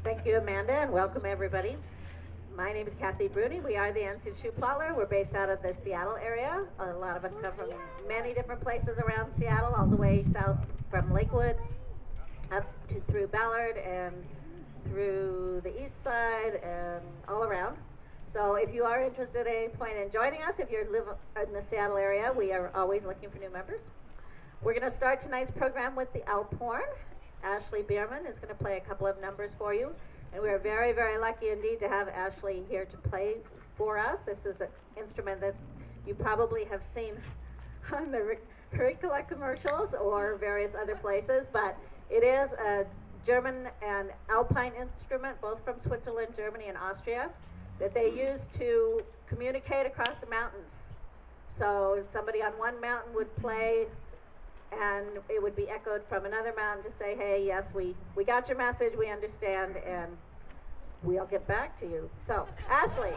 Thank you, Amanda, and welcome everybody. My name is Kathy Bruni. We are the Enzian Schuhplattler. We're based out of the Seattle area. A lot of us come from many different places around Seattle, all the way south from Lakewood, up to through Ballard and through the east side and all around. So if you are interested at any point in joining us, if you live in the Seattle area, we are always looking for new members. We're going to start tonight's program with the Alp Horn. Ashley Bierman is going to play a couple of numbers for you. And we are very, very lucky indeed to have Ashley here to play for us. This is an instrument that you probably have seen on the Ricola commercials or various other places, but it is a German and Alpine instrument, both from Switzerland, Germany, and Austria, that they use to communicate across the mountains. So somebody on one mountain would play, and it would be echoed from another mountain to say, hey, yes, we got your message, we understand, and we'll get back to you. So, Ashley.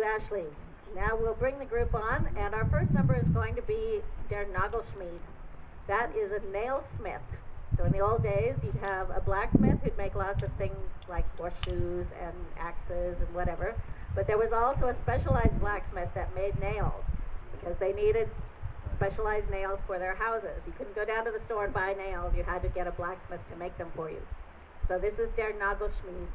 Ashley. Now we'll bring the group on, and our first number is going to be Der Nagelschmied. That is a nailsmith. So in the old days, you'd have a blacksmith who'd make lots of things like horseshoes and axes and whatever. But there was also a specialized blacksmith that made nails because they needed specialized nails for their houses. You couldn't go down to the store and buy nails. You had to get a blacksmith to make them for you. So this is Der Nagelschmied.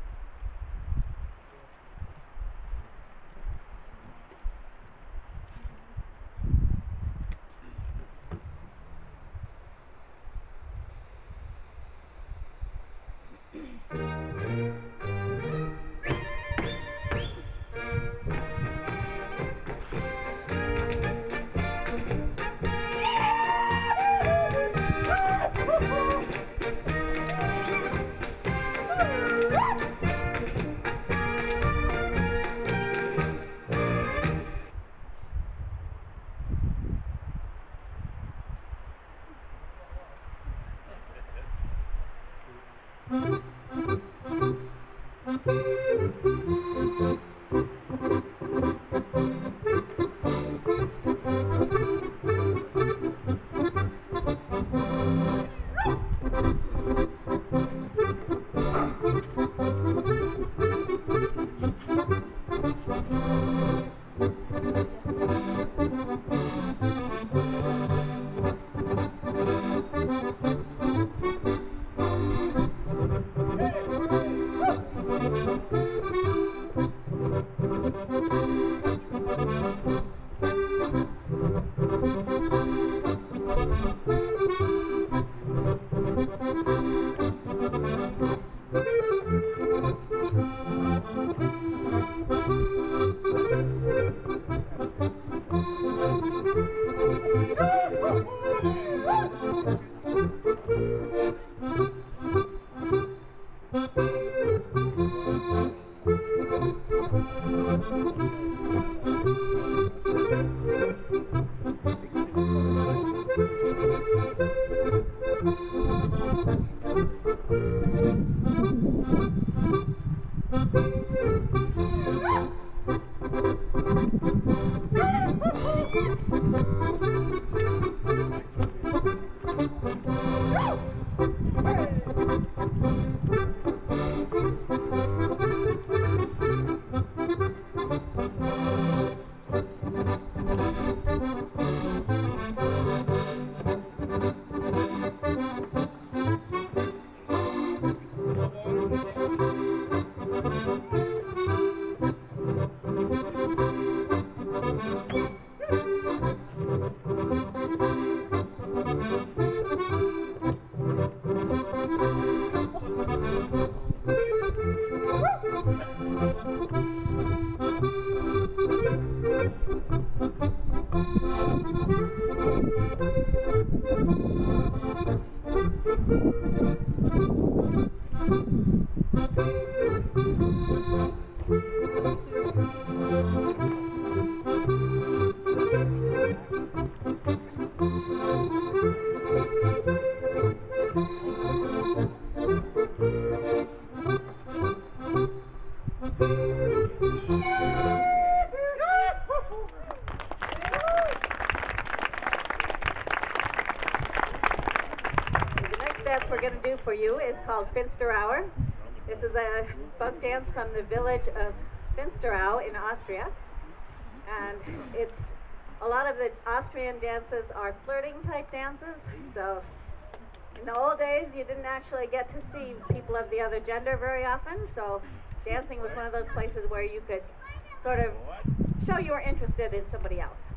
For you is called Finsterauer. This is a folk dance from the village of Finsterau in Austria, and it's a lot of the Austrian dances are flirting type dances. So in the old days you didn't actually get to see people of the other gender very often, so dancing was one of those places where you could sort of show you were interested in somebody else.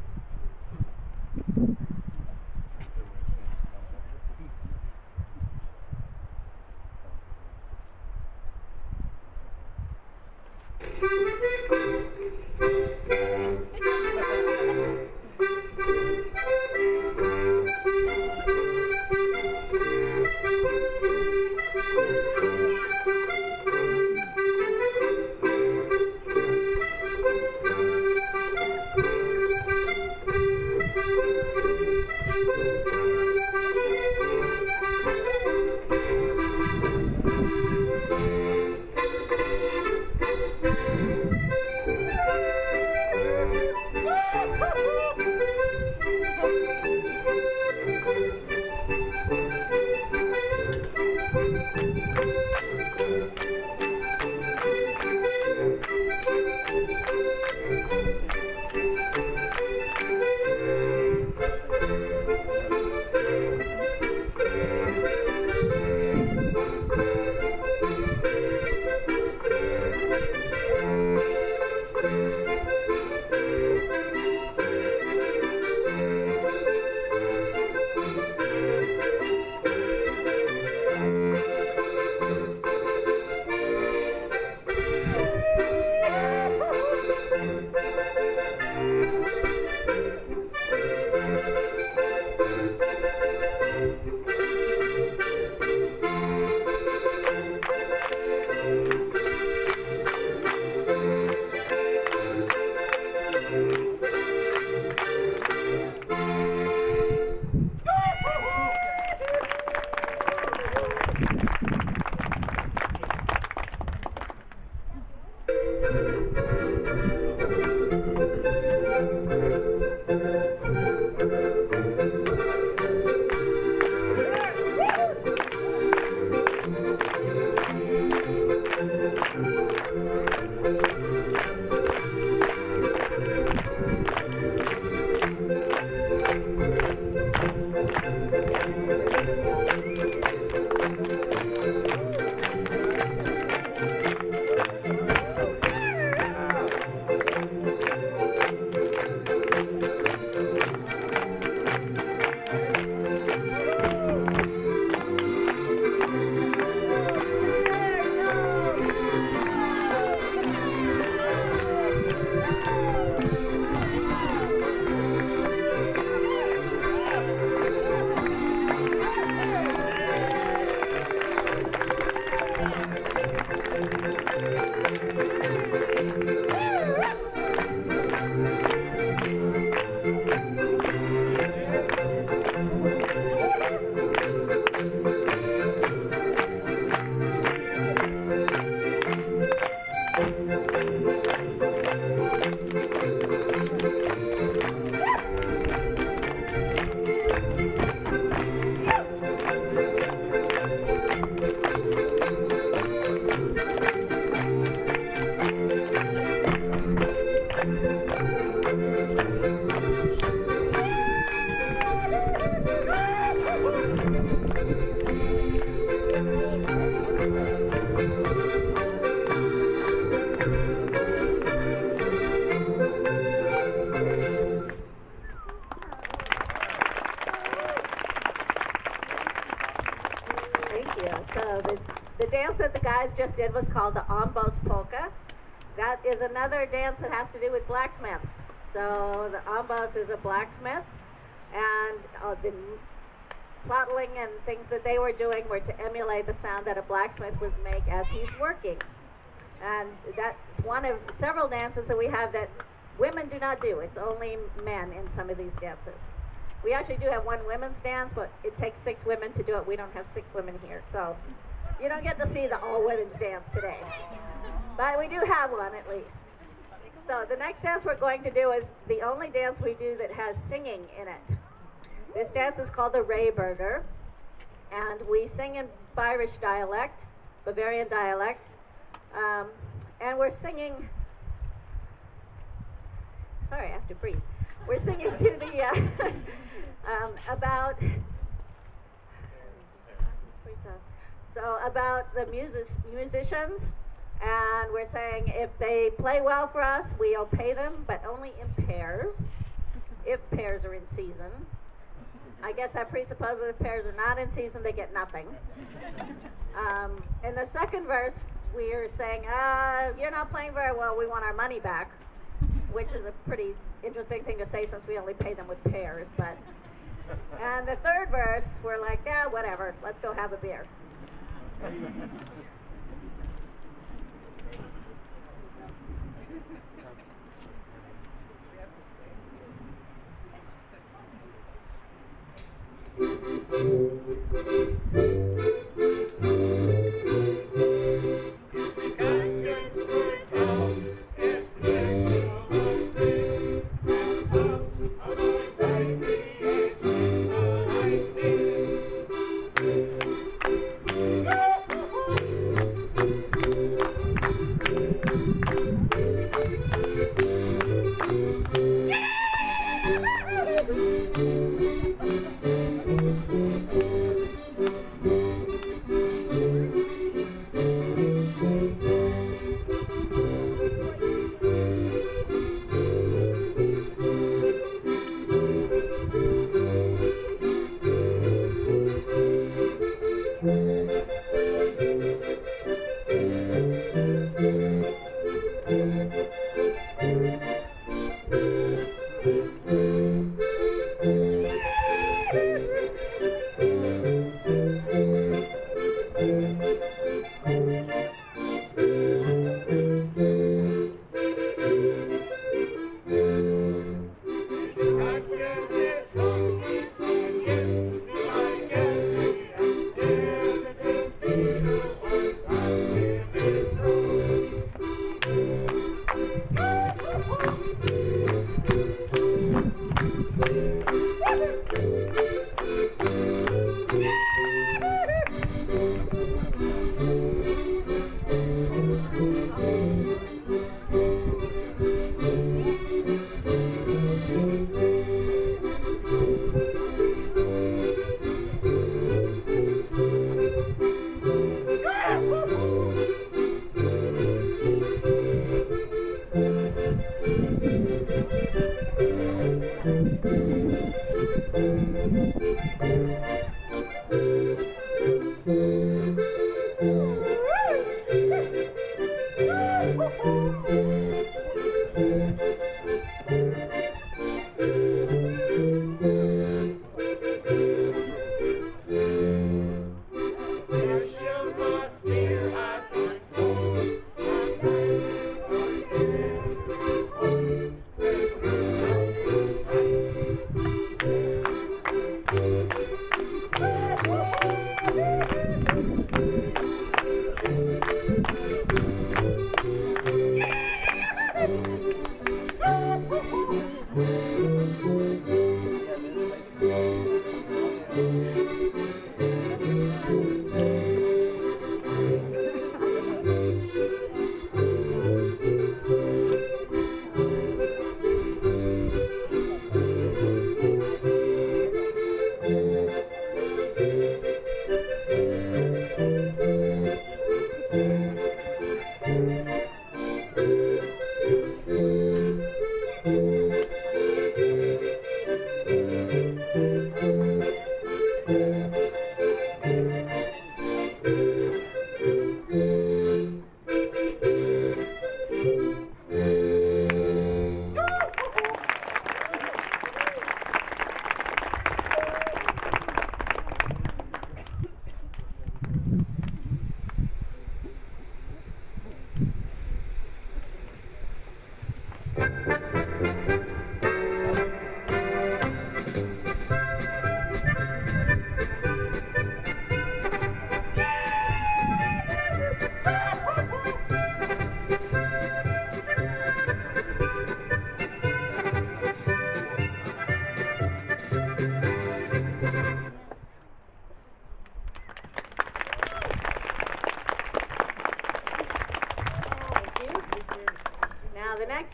just did was called the Ombos Polka. That is another dance that has to do with blacksmiths. So the Ombos is a blacksmith, and the plattling and things that they were doing were to emulate the sound that a blacksmith would make as he's working. And that's one of several dances that we have that women do not do. It's only men in some of these dances. We actually do have one women's dance, but it takes 6 women to do it. We don't have 6 women here, so you don't get to see the all-women's dance today. But we do have one at least. So the next dance we're going to do is the only dance we do that has singing in it. This dance is called the Rehberger, and we sing in Bayerisch dialect, Bavarian dialect, and we're singing, sorry, I have to breathe. We're singing to the, about the musicians, and we're saying if they play well for us, we'll pay them, but only in pairs, if pairs are in season. I guess that presupposes if pairs are not in season, they get nothing. In the second verse, we are saying, you're not playing very well, we want our money back, which is a pretty interesting thing to say since we only pay them with pairs. But and the third verse, we're like, yeah, whatever, let's go have a beer.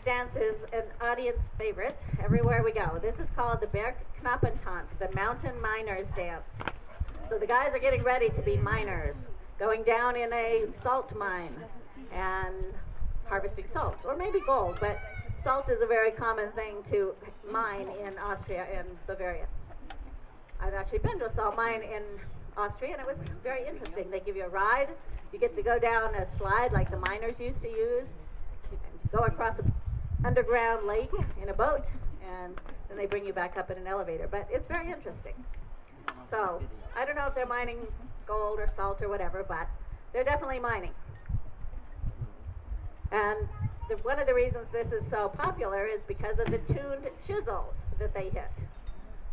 Dance is an audience favorite everywhere we go. This is called the Bergknappentanz, the Mountain Miners Dance. So the guys are getting ready to be miners, going down in a salt mine and harvesting salt, or maybe gold, but salt is a very common thing to mine in Austria and Bavaria. I've actually been to a salt mine in Austria, and it was very interesting. They give you a ride. You get to go down a slide like the miners used to use, go across an underground lake in a boat, and then they bring you back up in an elevator. But it's very interesting. So I don't know if they're mining gold or salt or whatever, but they're definitely mining. And one of the reasons this is so popular is because of the tuned chisels that they hit.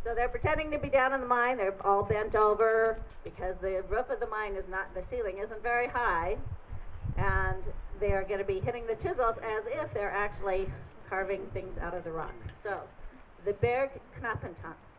So they're pretending to be down in the mine. They're all bent over because the roof of the mine is not, the ceiling isn't very high. And they are going to be hitting the chisels as if they're actually carving things out of the rock. So, the Bergknappentanz.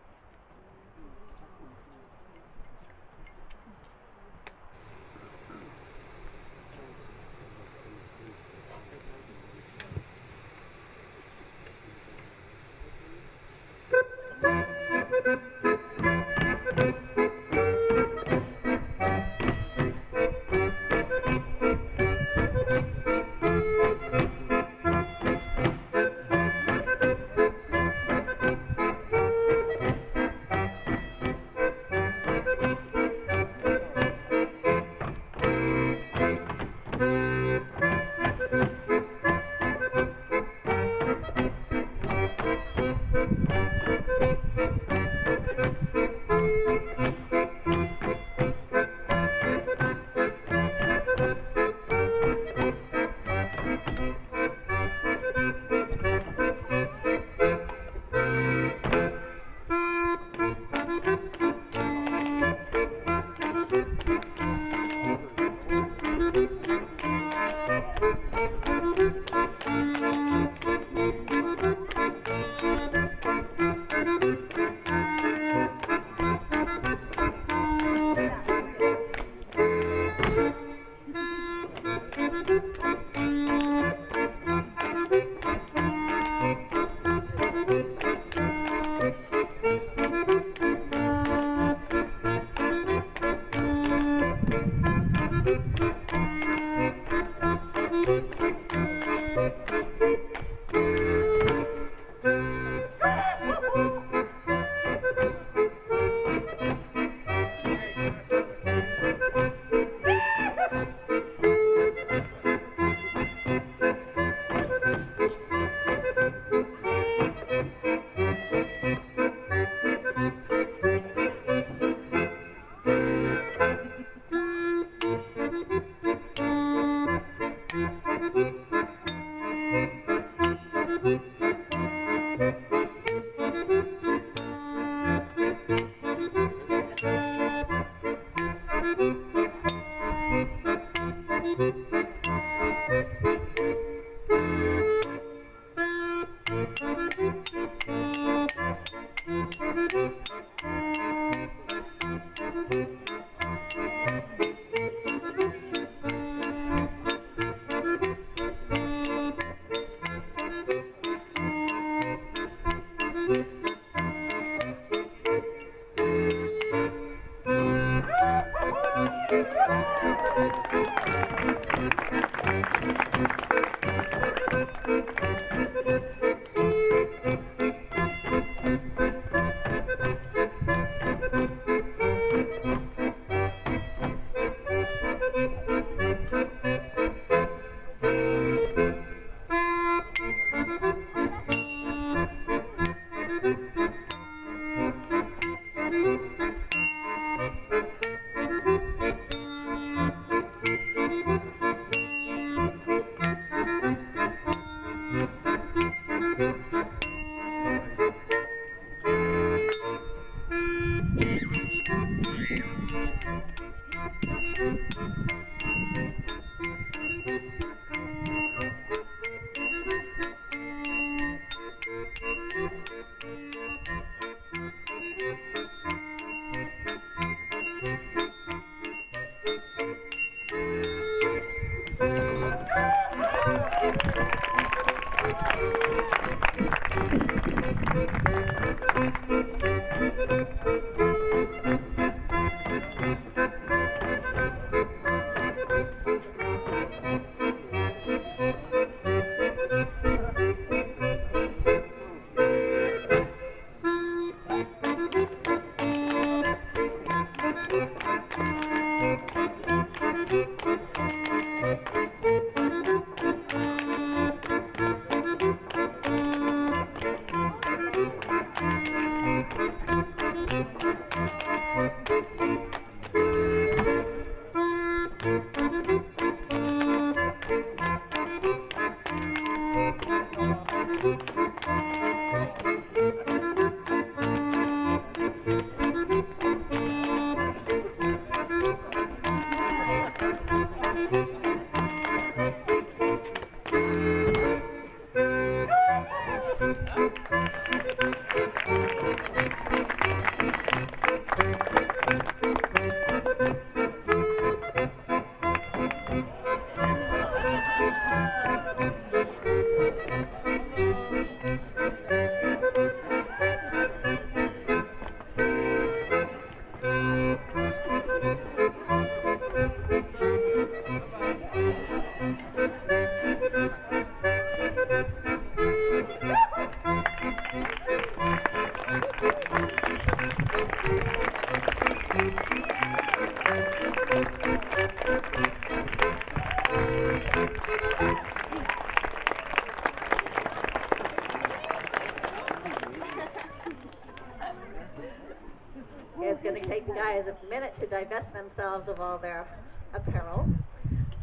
It's going to take the guys a minute to divest themselves of all their apparel.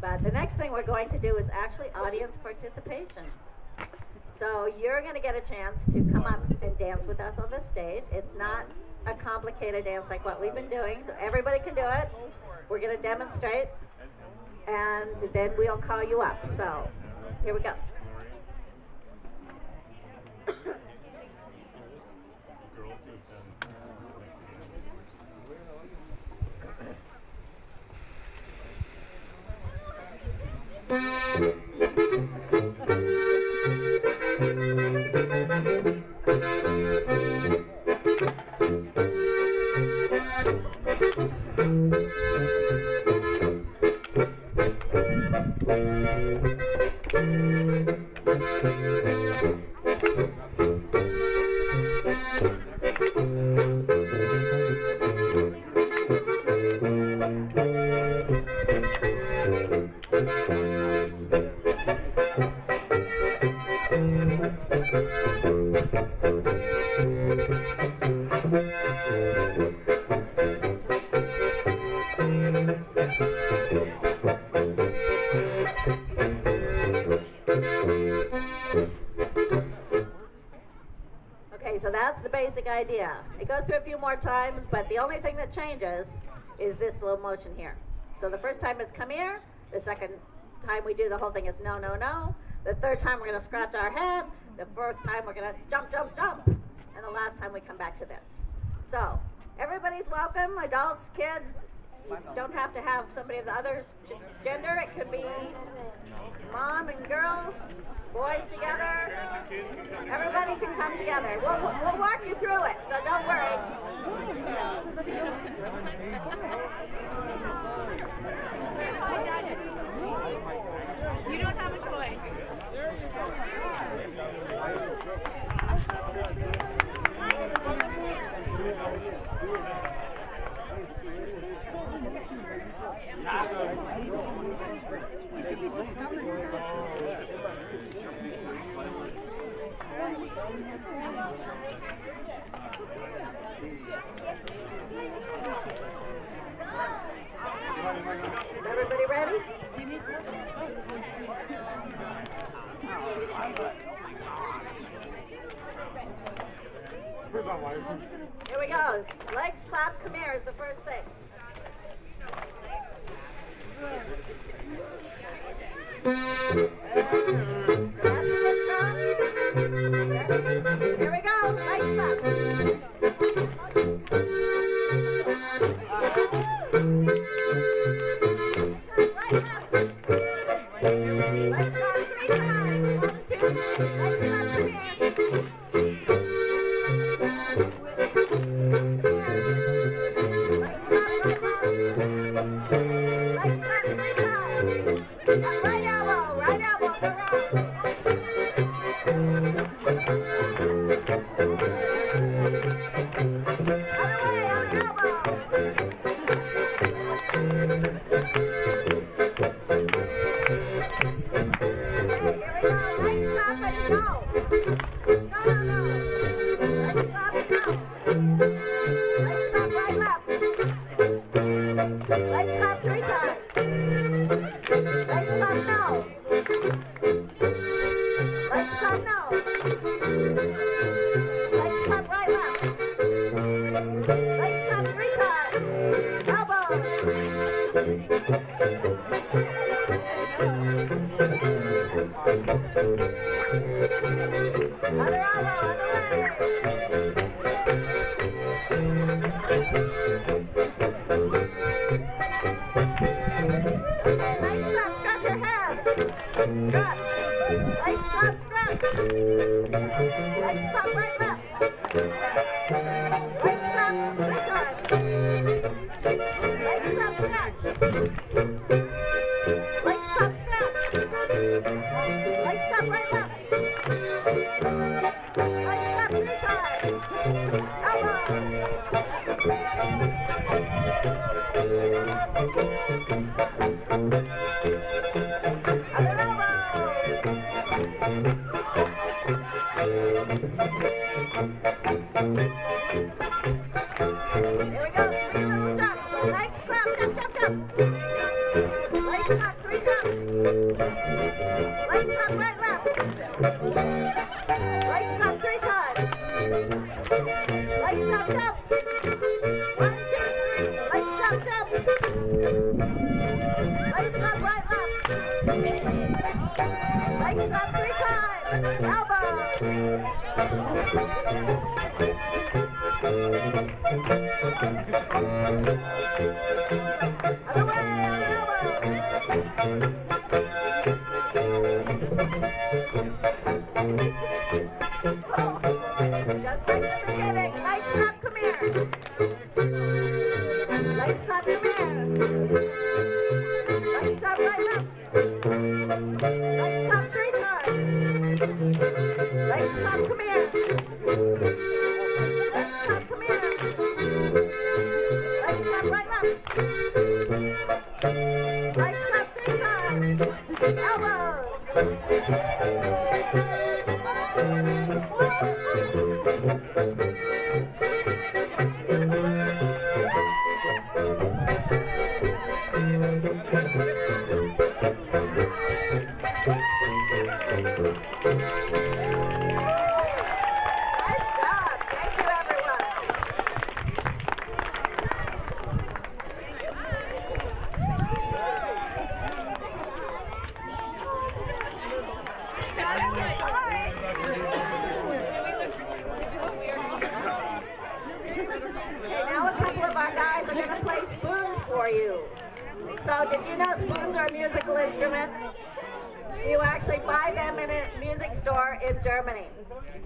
But the next thing we're going to do is actually audience participation. So you're going to get a chance to come up and dance with us on the stage. It's not a complicated dance like what we've been doing, so everybody can do it. We're going to demonstrate, and then we'll call you up. So here we go. Okay, so that's the basic idea. It goes through a few more times, but the only thing that changes is this little motion here. So the first time it's come here, the second time we do the whole thing is no, no, no. The third time we're going to scratch our head. The fourth time we're going to jump, jump, jump. And the last time we come back to this. So everybody's welcome, adults, kids. You don't have to have somebody of the other gender. It could be mom and girls, boys together. Everybody can come together. We'll walk you through it, so don't worry. You don't have a choice. Everybody ready? Here we go. Legs clap, come here is the first thing. Here we go. Legs clap.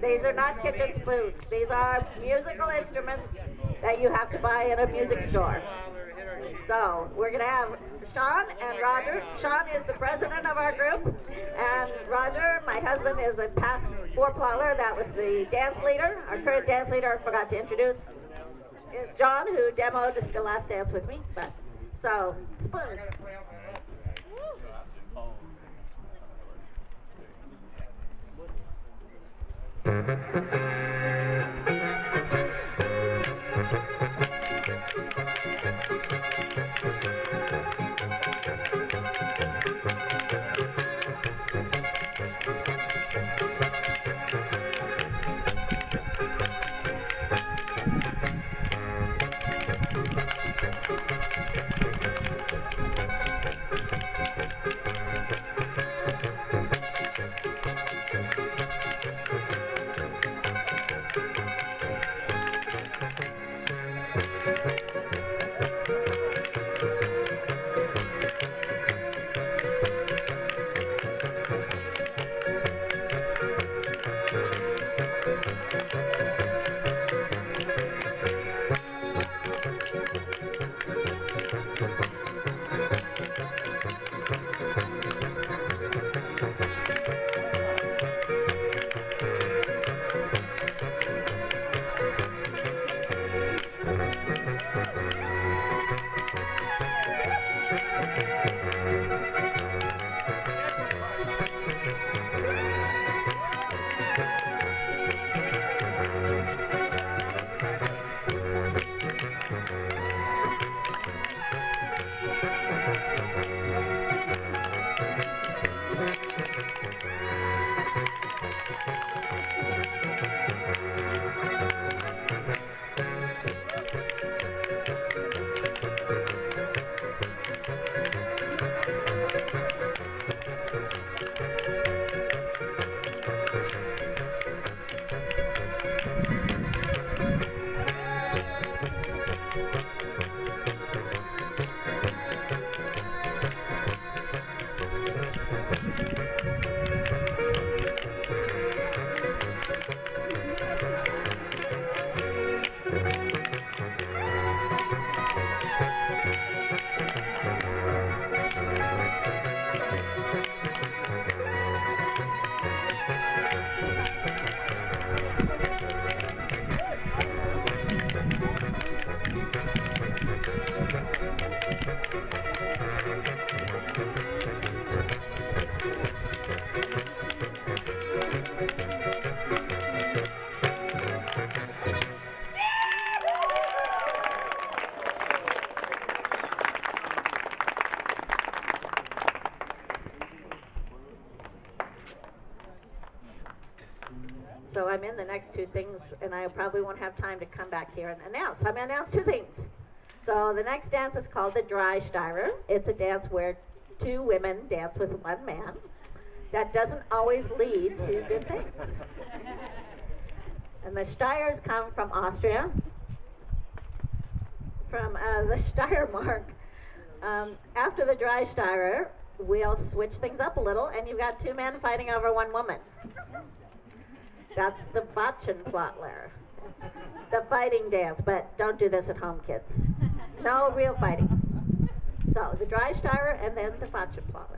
These are not kitchen spoons. These are musical instruments that you have to buy in a music store. So we're going to have Sean and Roger. Sean is the president of our group, and Roger, my husband, is the past four-plattler. That was the dance leader. Our current dance leader, I forgot to introduce, is John, who demoed the last dance with me. So, spoons. So I'm in the next two things, and I probably won't have time to come back here and announce. So I'm going to announce two things. So the next dance is called the Dry Steirer. It's a dance where two women dance with one man. That doesn't always lead to good things. And the Steyrs come from Austria, from the Steiermark. After the Dry Steirer, we'll switch things up a little, and you've got two men fighting over one woman. That's the Botchenplattler. It's the fighting dance, but don't do this at home, kids. No real fighting. So the Dry Steirer and then the Botchenplattler.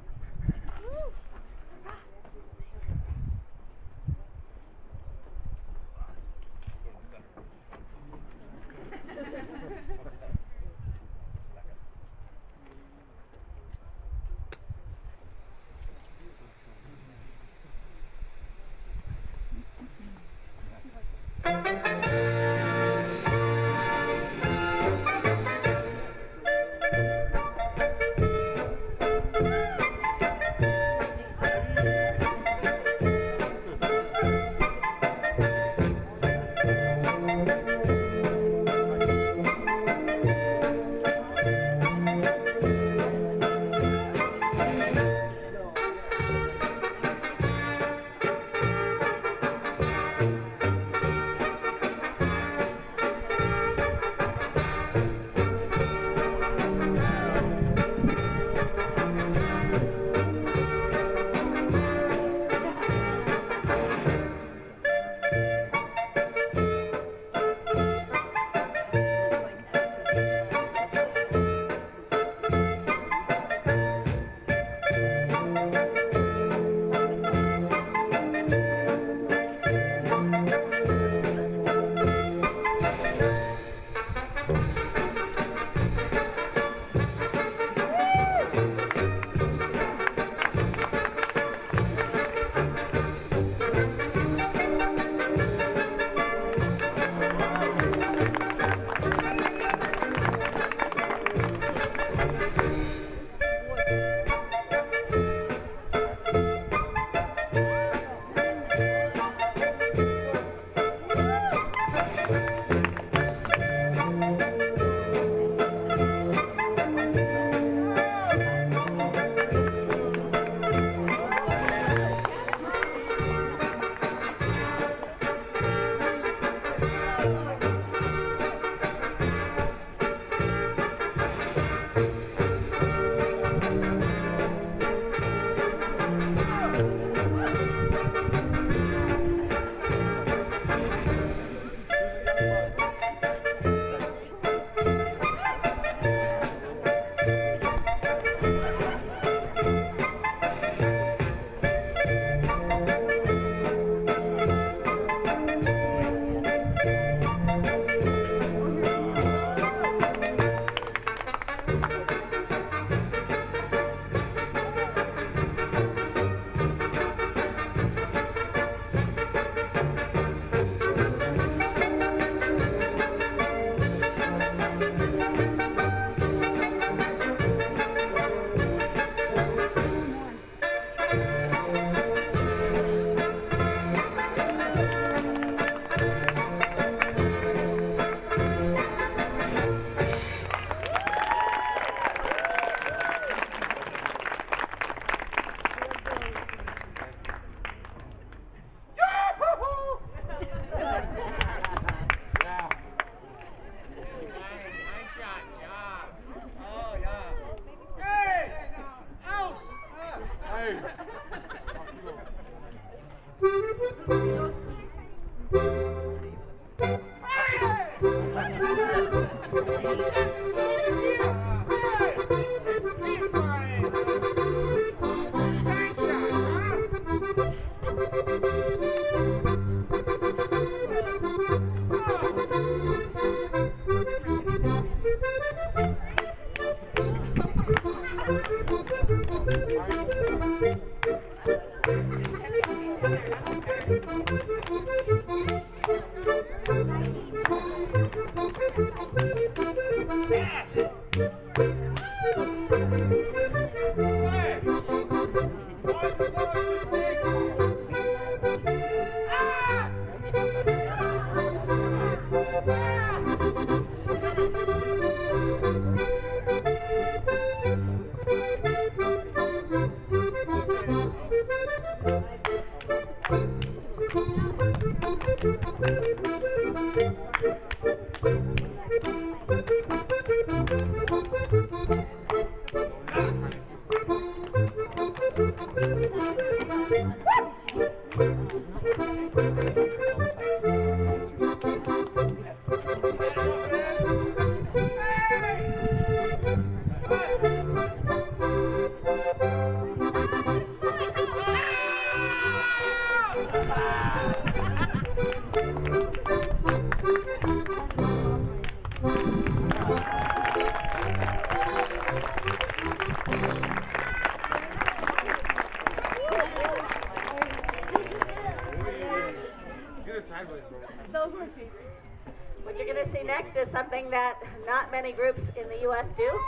What you're going to see next is something that not many groups in the U.S. do.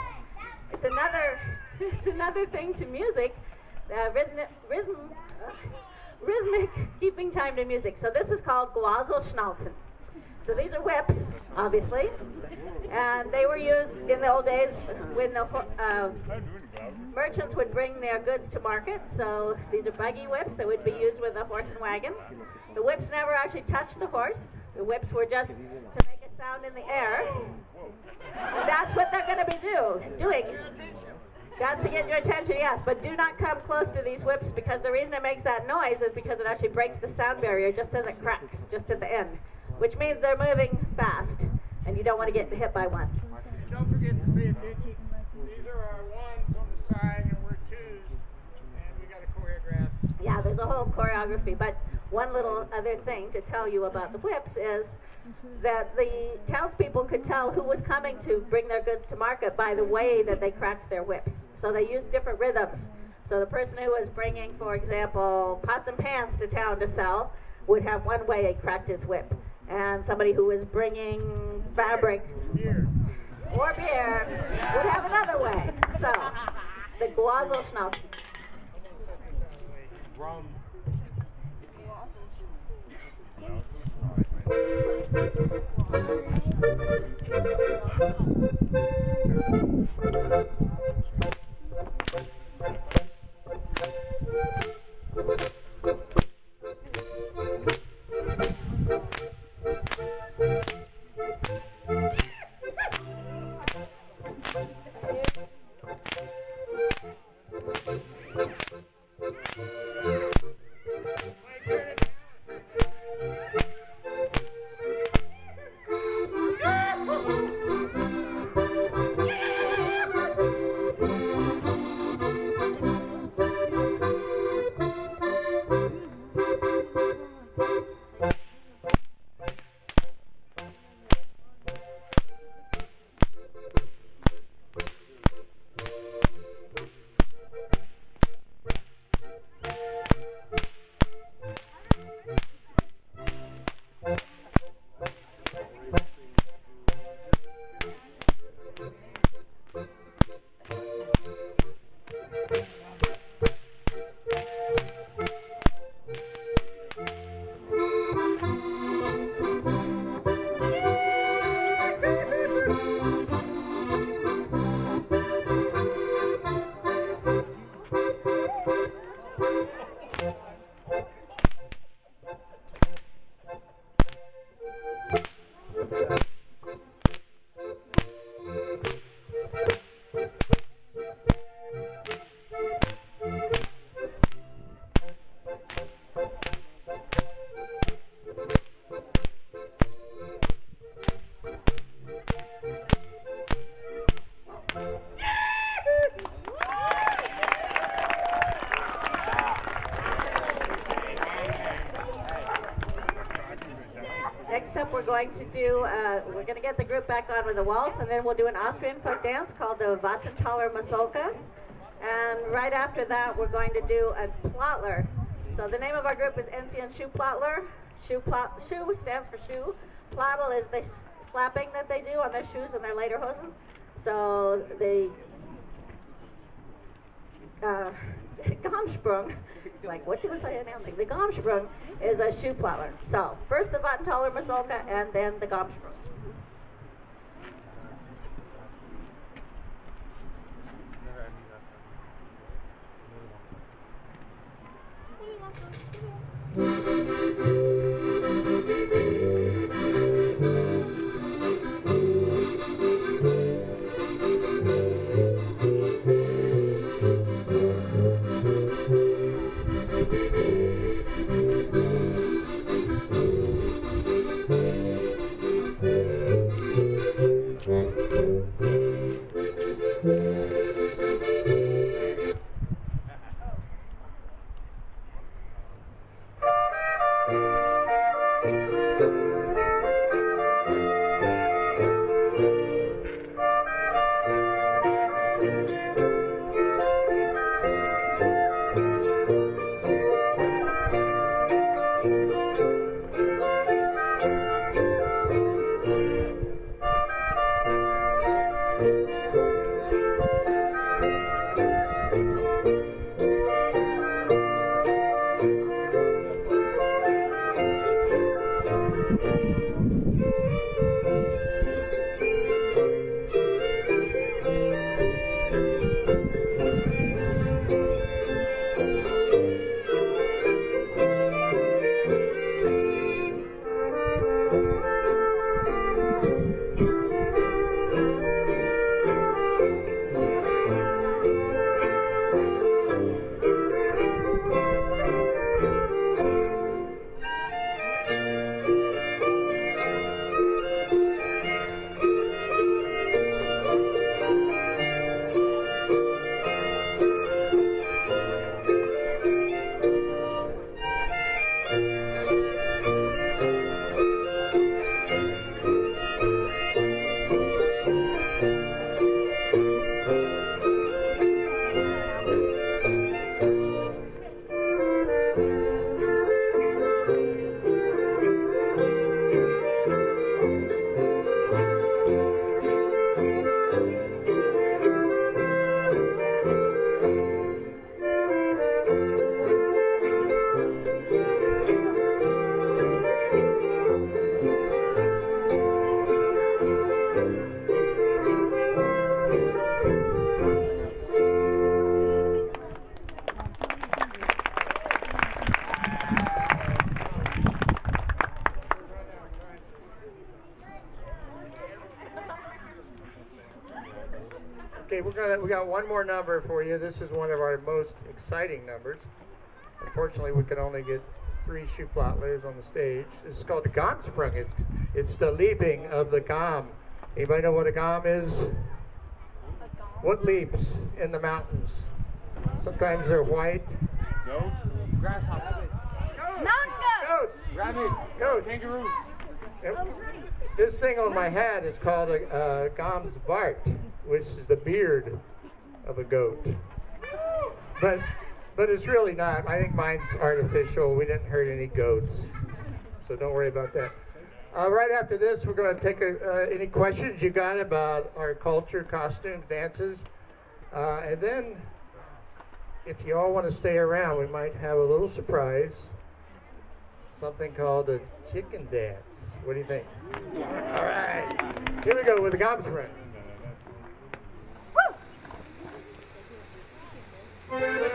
It's another thing to music, rhythmic keeping time to music. So this is called Schnalzen. So these are whips, obviously, and they were used in the old days when the merchants would bring their goods to market. So these are buggy whips that would be used with a horse and wagon. The whips never actually touched the horse. The whips were just to make a sound in the air. And that's what they're going to be doing. That's to get your attention, yes. But do not come close to these whips, because the reason it makes that noise is because it actually breaks the sound barrier just as it cracks, just at the end, which means they're moving fast, and you don't want to get hit by one. Don't forget to pay attention. These are our ones on the side, and we're twos, and we got a choreograph. Yeah, there's a whole choreography, but one little other thing to tell you about the whips is that the townspeople could tell who was coming to bring their goods to market by the way that they cracked their whips. So they used different rhythms. So the person who was bringing, for example, pots and pans to town to sell would have one way he cracked his whip. And somebody who was bringing fabric or beer would have another way. So the Schnalzen. Rum. Next up, we're going to get the group back on with a waltz, and then we'll do an Austrian folk dance called the Wattenthaler Masolka. And right after that, we're going to do a Plattler. So the name of our group is Enzian Schuhplattler. Schuh stands for shoe. Plattel is the slapping that they do on their shoes and their lederhosen. So Gamsprung, it's like, what was I announcing? The Gamsprung is a Schuhplattler. So, first the Wattentaler Masolka, and then the Gamsprung. Okay, we got one more number for you. This is one of our most exciting numbers. Unfortunately, we could only get 3 Schuhplattlers on the stage. This is called the Gamsprung. It's the leaping of the Gam. Anybody know what a Gam is? What leaps in the mountains? Sometimes they're white. Goat, grasshoppers, Goats. rabbits, Goats. kangaroos. This thing on my hat is called a Gam's Bart, which is the beard of a goat. But it's really not. I think mine's artificial. We didn't hurt any goats, so don't worry about that. Right after this, we're going to take any questions you got about our culture, costumes, dances, and then if you all want to stay around, we might have a little surprise, something called a chicken dance. What do you think? All right, here we go with the Gamsprung. Woo!